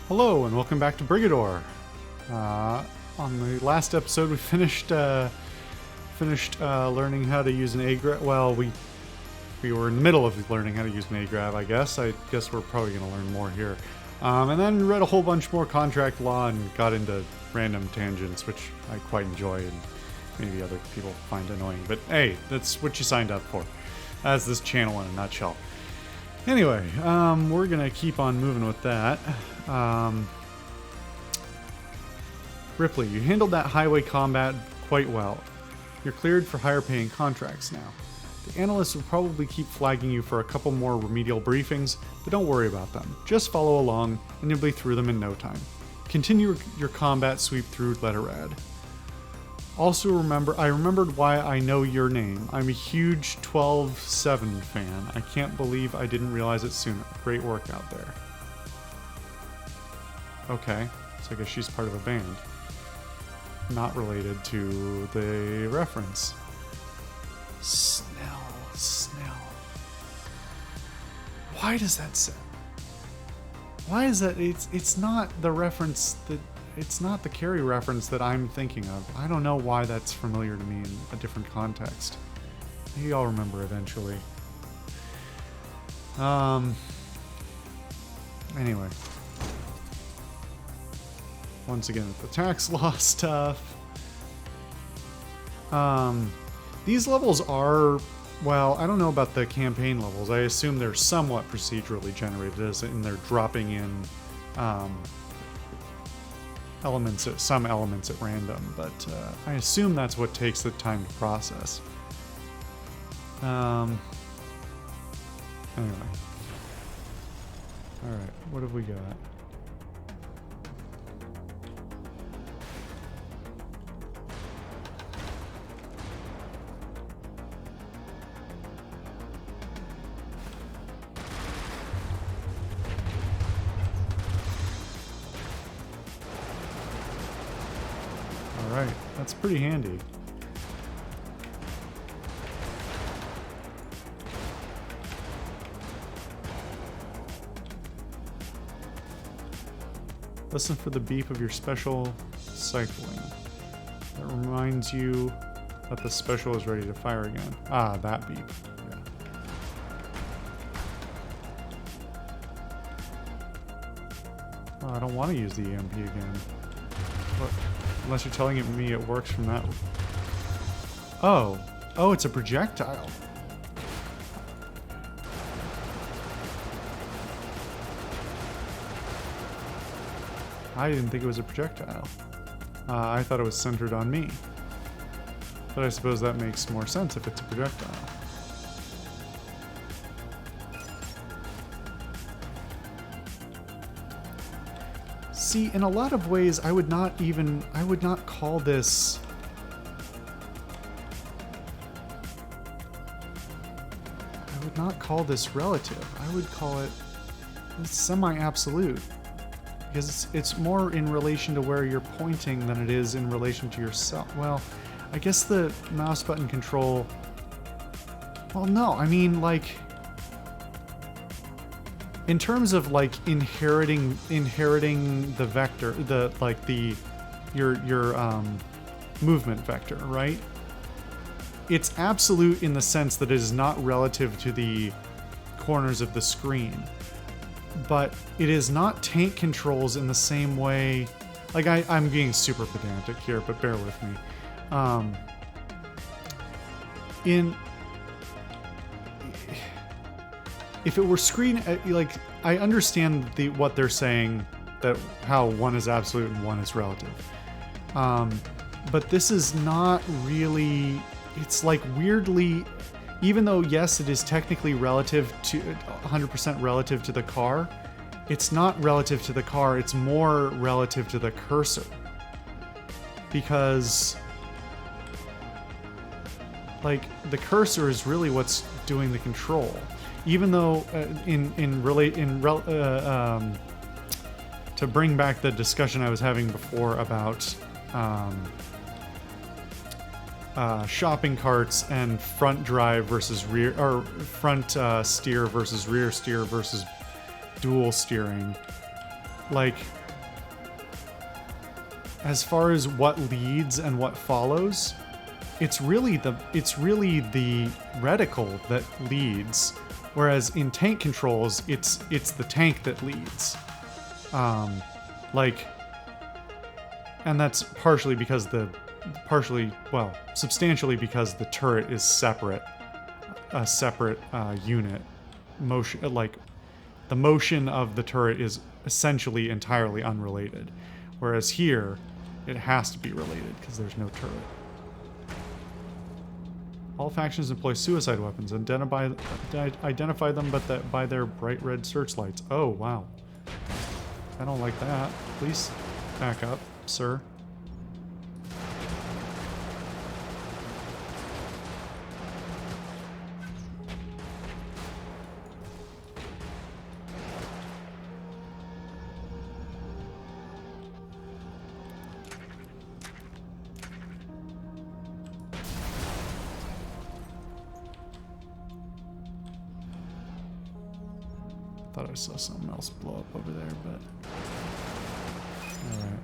Hello and welcome back to Brigador. On the last episode, we finished learning how to use an A-grab. Well, we were in the middle of learning how to use an A-grab, I guess. I guess we're probably going to learn more here. And then we read a whole bunch more contract law and got into random tangents, which I quite enjoy and maybe other people find annoying. But hey, that's what you signed up for. That's this channel in a nutshell. Anyway, we're going to keep on moving with that. Ripley, you handled that highway combat quite well. You're cleared for higher paying contracts now. The analysts will probably keep flagging you for a couple more remedial briefings, but don't worry about them. Just follow along, and you'll be through them in no time. Continue your combat sweep through Letterad. Also I remembered why I know your name. I'm a huge 12-7 fan. I can't believe I didn't realize it sooner. Great work out there. Okay, so I guess she's part of a band. Not related to the reference. Snell. Why does that say? Why is that? It's not the reference that... It's not the Carrie reference that I'm thinking of. I don't know why that's familiar to me in a different context. Maybe I'll remember eventually. Anyway. Once again, with the tax law stuff. These levels are, well, I don't know about the campaign levels. I assume they're somewhat procedurally generated, as in they're dropping in some elements at random, but I assume that's what takes the time to process. Anyway. Alright, what have we got? Alright, that's pretty handy. Listen for the beep of your special cycling. That reminds you that the special is ready to fire again. Ah, that beep. Yeah. Oh, I don't want to use the EMP again. What? Unless you're telling me it works from that. Oh, it's a projectile. I didn't think it was a projectile. I thought it was centered on me. But I suppose that makes more sense if it's a projectile. See, in a lot of ways, I would not call this... I would not call this relative. I would call it semi-absolute. Because it's more in relation to where you're pointing than it is in relation to yourself. Well, I guess the mouse button control... Well, no, I mean, like... In terms of like inheriting the vector, your movement vector, right? It's absolute in the sense that it is not relative to the corners of the screen, but it is not tank controls in the same way. Like I'm being super pedantic here, but bear with me. If it were screen, like, I understand what they're saying, that how one is absolute and one is relative. But this is not really, it's like weirdly, even though, yes, it is technically relative to, 100% relative to the car, it's not relative to the car, it's more relative to the cursor. Because, like, the cursor is really what's doing the control. Even though, to bring back the discussion I was having before about shopping carts and front drive versus rear, or front steer versus rear steer versus dual steering. like, as far as what leads and what follows, it's really the reticle that leads, whereas in tank controls, it's the tank that leads. And that's partially because substantially because the turret is a separate unit. Motion, like, the motion of the turret is essentially entirely unrelated, whereas here, it has to be related because there's no turret. All factions employ suicide weapons. Identify them, but by their bright red searchlights. Oh, wow. I don't like that. Please back up, sir. Thought I saw something else blow up over there, but... Alright.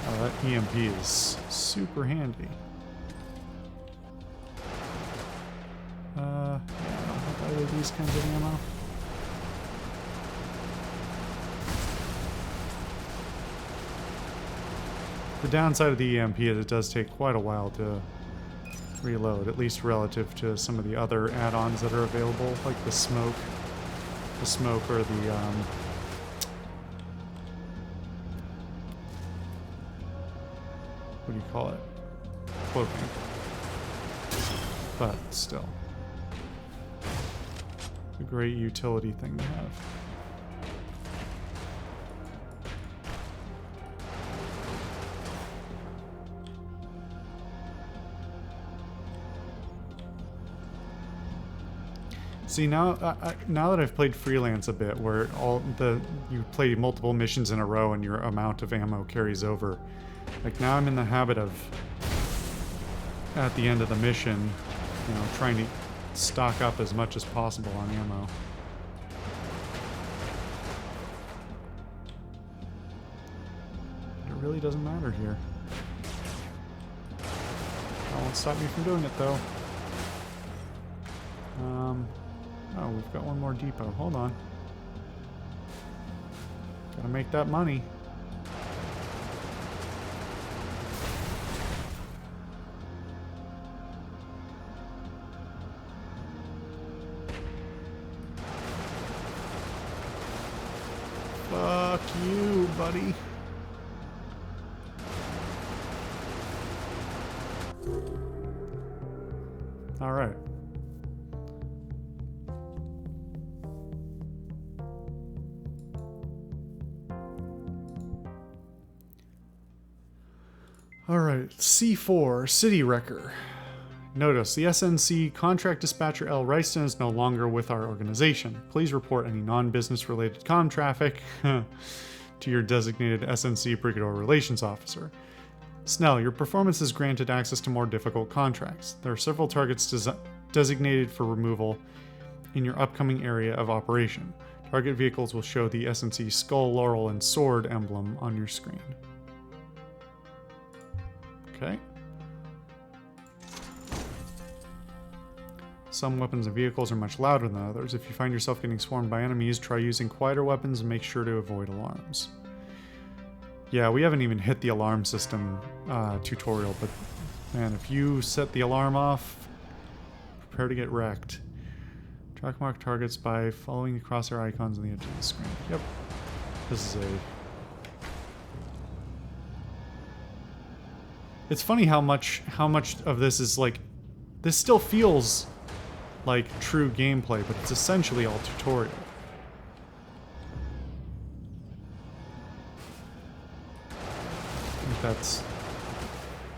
Oh, that EMP is super handy. Yeah, I don't have either of these kinds of ammo. The downside of the EMP is it does take quite a while to reload, at least relative to some of the other add-ons that are available, like the smoke or the what do you call it? Cloaking. But still, a great utility thing to have. See, now that I've played freelance a bit, where you play multiple missions in a row and your amount of ammo carries over, like now I'm in the habit of, at the end of the mission, you know, trying to stock up as much as possible on ammo. But it really doesn't matter here. That won't stop me from doing it though. Oh, we've got one more depot. Hold on. Gotta make that money. Fuck you, buddy. All right. Alright, C4, City Wrecker. Notice, the SNC contract dispatcher L. Ryston is no longer with our organization. Please report any non-business related comm traffic to your designated SNC Brigador Relations Officer. Snell, your performance has granted access to more difficult contracts. There are several targets designated for removal in your upcoming area of operation. Target vehicles will show the SNC skull, laurel, and sword emblem on your screen. Okay. Some weapons and vehicles are much louder than others. If you find yourself getting swarmed by enemies, try using quieter weapons and make sure to avoid alarms. Yeah, we haven't even hit the alarm system tutorial, but man, if you set the alarm off, prepare to get wrecked. Track mark targets by following the crosshair icons on the edge of the screen. Yep. This is a... It's funny how much of this is like... This still feels like true gameplay, but it's essentially all tutorial. I think that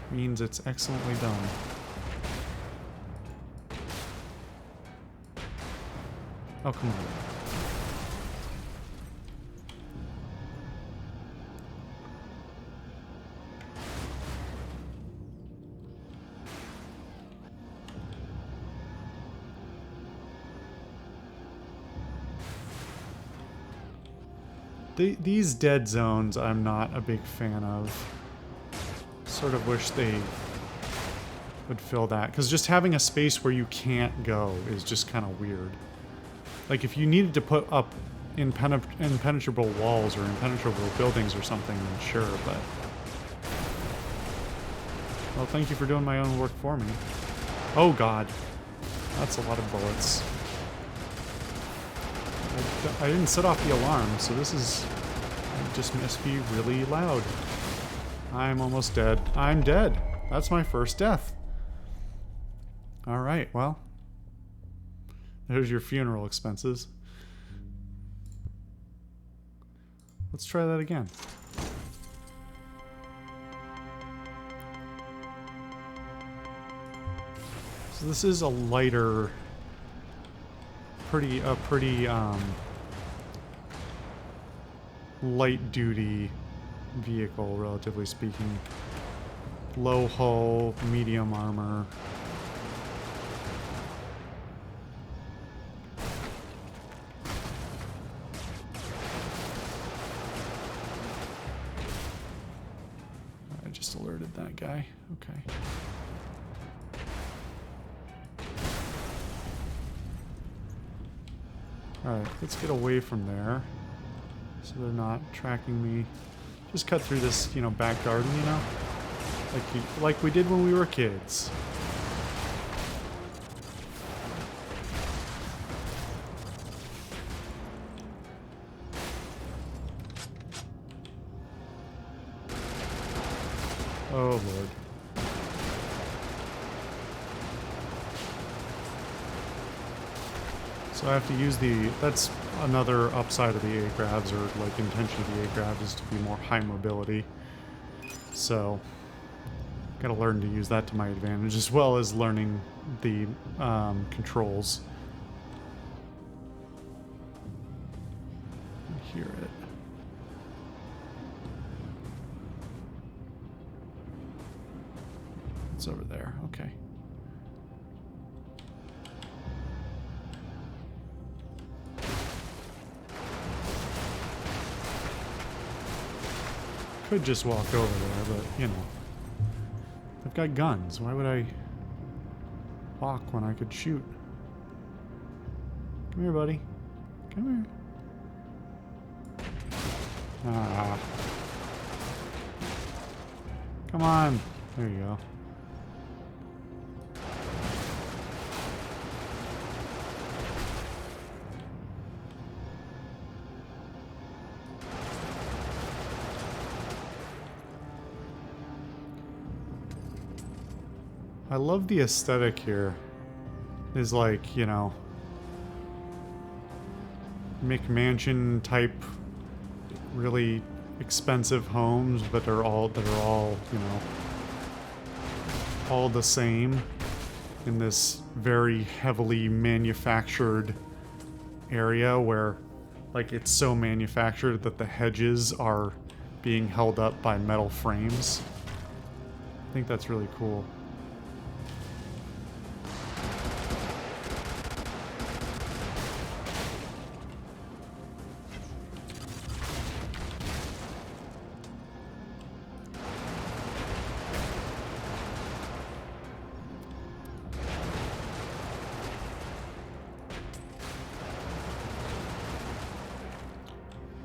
means it's excellently done. Oh, come on. These dead zones I'm not a big fan of. Sort of wish they would fill that, because just having a space where you can't go is just kind of weird. Like if you needed to put up impenetrable walls or impenetrable buildings or something, then sure, but... Well, thank you for doing my own work for me. Oh god. That's a lot of bullets. I didn't set off the alarm, so this is... It just must be really loud. I'm almost dead. I'm dead. That's my first death. Alright, well. There's your funeral expenses. Let's try that again. So this is a lighter, pretty light duty vehicle, relatively speaking. Low hull, medium armor. I just alerted that guy. Okay. Alright, let's get away from there. So they're not tracking me. Just cut through this, you know, back garden, you know? Like we did when we were kids. Oh, Lord. So I have to use the... That's another upside of the A-Grabs, or like intention of the A-Grabs, is to be more high mobility. So... Gotta learn to use that to my advantage, as well as learning the controls. I hear it. It's over there, okay. Could just walk over there, but, you know. I've got guns. Why would I walk when I could shoot? Come here, buddy. Come here. Ah. Come on. There you go. I love the aesthetic here. Is like, you know, McMansion type, really expensive homes, but that are all, you know, all the same in this very heavily manufactured area where, like, it's so manufactured that the hedges are being held up by metal frames. I think that's really cool.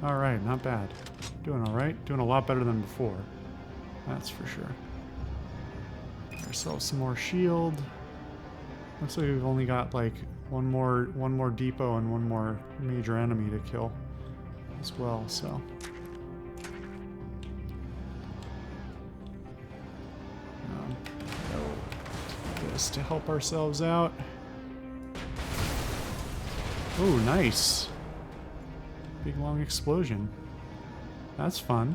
Alright, not bad. Doing alright. Doing a lot better than before. That's for sure. Get ourselves some more shield. Looks like we've only got like one more depot and one more major enemy to kill as well, so. This to help ourselves out. Oh, nice. Big long explosion. That's fun.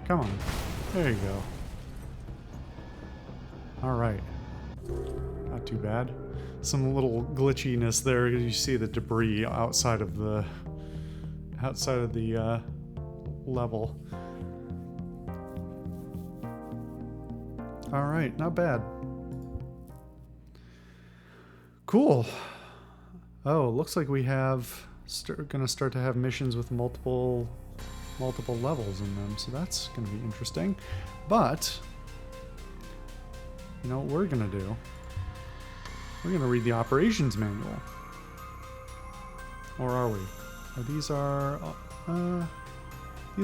Come on. There you go. Alright. Not too bad. Some little glitchiness there. You see the debris outside of the level. Alright, not bad. Cool. Oh, looks like we have gonna start to have missions with multiple levels in them, so that's gonna be interesting. But you know what we're gonna do? We're gonna read the operations manual. Or are we? These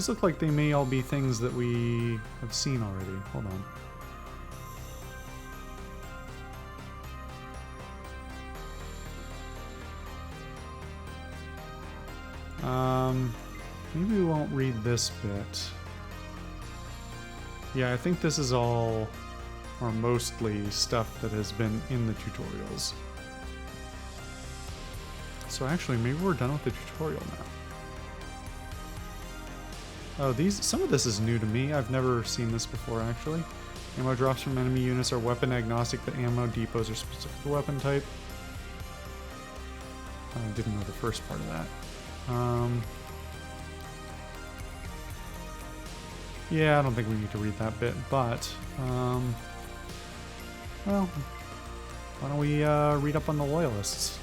look like they may all be things that we have seen already. Hold on. Maybe we won't read this bit. Yeah, I think this is all, or mostly, stuff that has been in the tutorials. So actually, maybe we're done with the tutorial now. Oh, some of this is new to me. I've never seen this before, actually. Ammo drops from enemy units are weapon agnostic. The ammo depots are specific to weapon type. I didn't know the first part of that. Yeah, I don't think we need to read that bit, but, well, why don't we read up on the Loyalists?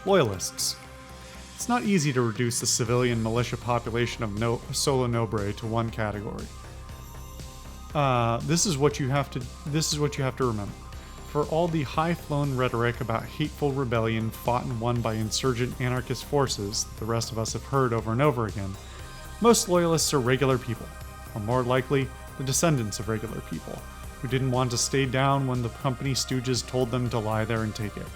Loyalists. It's not easy to reduce the civilian militia population of Solo Nobre to one category. This is what you have to remember. For all the high-flown rhetoric about hateful rebellion fought and won by insurgent anarchist forces that the rest of us have heard over and over again, most loyalists are regular people, or more likely, the descendants of regular people, who didn't want to stay down when the company stooges told them to lie there and take it.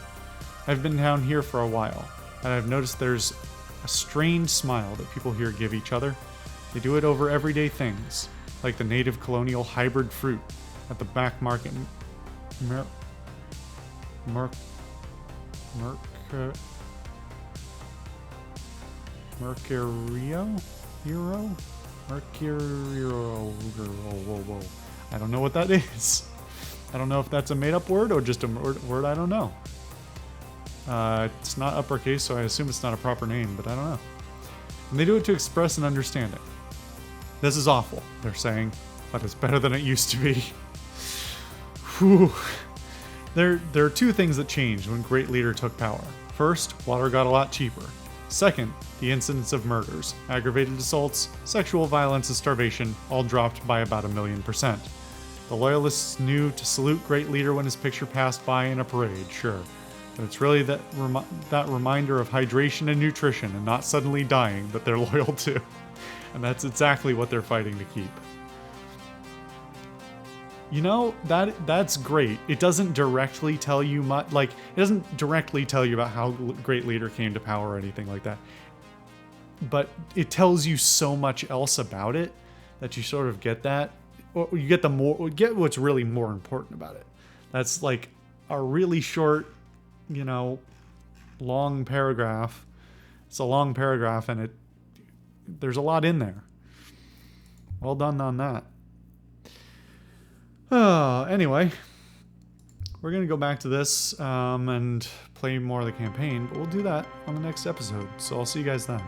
I've been down here for a while, and I've noticed there's a strange smile that people here give each other. They do it over everyday things, like the native colonial hybrid fruit at the back market Mercurio? I don't know what that is. I don't know if that's a made-up word or just a word I don't know. It's not uppercase, so I assume it's not a proper name, but I don't know. And they do it to express an understanding. This is awful, they're saying, but it's better than it used to be. Whew. There are two things that changed when Great Leader took power. First, water got a lot cheaper. Second, the incidence of murders, aggravated assaults, sexual violence, and starvation all dropped by about 1,000,000%. The Loyalists knew to salute Great Leader when his picture passed by in a parade, sure. But it's really that reminder of hydration and nutrition and not suddenly dying that they're loyal to. And that's exactly what they're fighting to keep. You know, that's great. It doesn't directly tell you much, like, it doesn't directly tell you about how Great Leader came to power or anything like that. But it tells you so much else about it that you sort of get that, or you get what's really more important about it. That's like a really short, you know, long paragraph. It's a long paragraph and there's a lot in there. Well done on that. Anyway, we're going to go back to this and play more of the campaign, but we'll do that on the next episode, so I'll see you guys then.